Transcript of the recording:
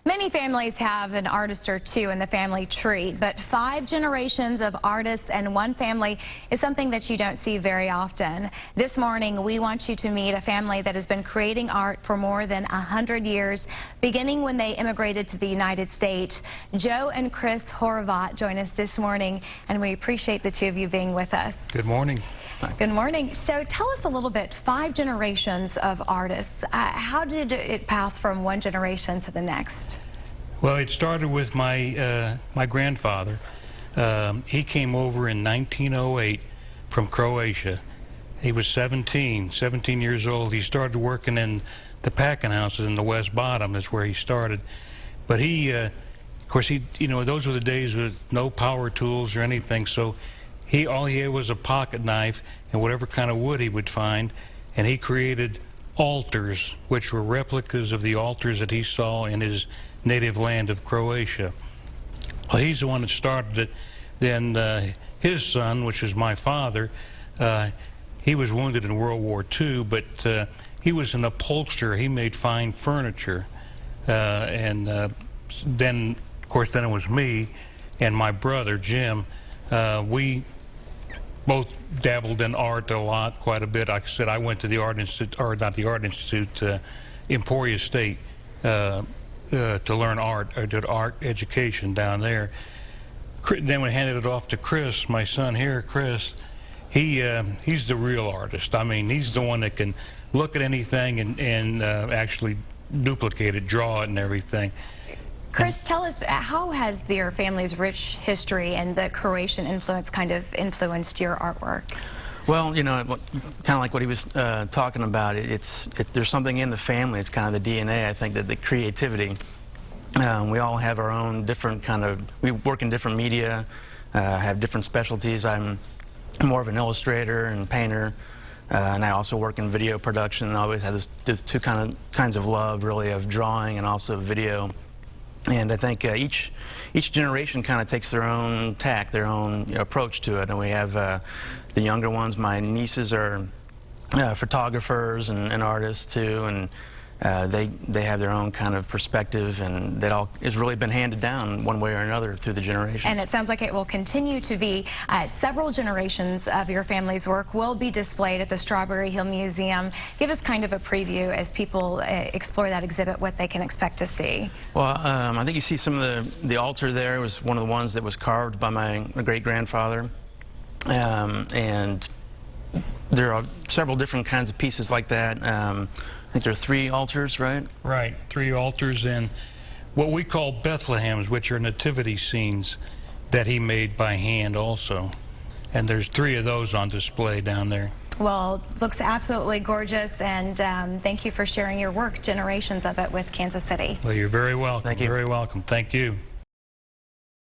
Many families have an artist or two in the family tree, but 5 generations of artists and one family is something that you don't see very often. This morning, we want you to meet a family that has been creating art for more than 100 years, beginning when they immigrated to the United States. Joe and Chris Horvat join us this morning, and we appreciate the two of you being with us. Good morning. Good morning. So tell us a little bit, 5 generations of artists. How did it pass from one generation to the next? Well, it started with my grandfather. He came over in 1908 from Croatia. He was 17 years old. He started working in the packing houses in the West Bottom. That's where he started. But he, of course, those were the days with no power tools or anything. So all he had was a pocket knife and whatever kind of wood he would find, and he created altars, which were replicas of the altars that he saw in his native land of Croatia. Well, he's the one that started it. Then his son, which is my father, he was wounded in World War II, but he was an upholsterer. He made fine furniture. Then, of course, then it was me and my brother, Jim. We both dabbled in art a lot, quite a bit. Like I said, I went to the Art Institute, or not the Art Institute, Emporia State, to learn art, or did art education down there. Then we handed it off to Chris, my son here, Chris. He's the real artist. I mean, he's the one that can look at anything and actually duplicate it, draw it and everything. Chris, tell us, how has your family's rich history and the Croatian influence kind of influenced your artwork? Well, you know, kind of like what he was talking about, there's something in the family. It's kind of the DNA, I think, that the creativity. We all have our own different we work in different media, have different specialties. I'm more of an illustrator and painter, and I also work in video production. I always had these two kinds of love, really, of drawing and also video. And I think each generation kind of takes their own tack, their own approach to it. And we have the younger ones. My nieces are photographers and artists too, and they have their own kind of perspective, and that all has really been handed down one way or another through the generations. And it sounds like it will continue to be. Several generations of your family's work will be displayed at the Strawberry Hill Museum. Give us kind of a preview as people explore that exhibit, what they can expect to see. Well, I think you see some of the altar there. It was one of the ones that was carved by my great-grandfather. And there are several different kinds of pieces like that. I think there are 3 altars, right? Right, 3 altars, and what we call Bethlehems, which are nativity scenes that he made by hand also. And there's 3 of those on display down there. Well, looks absolutely gorgeous, and thank you for sharing your work, generations of it, with Kansas City. Well, you're very welcome. Thank you. Very welcome. Thank you.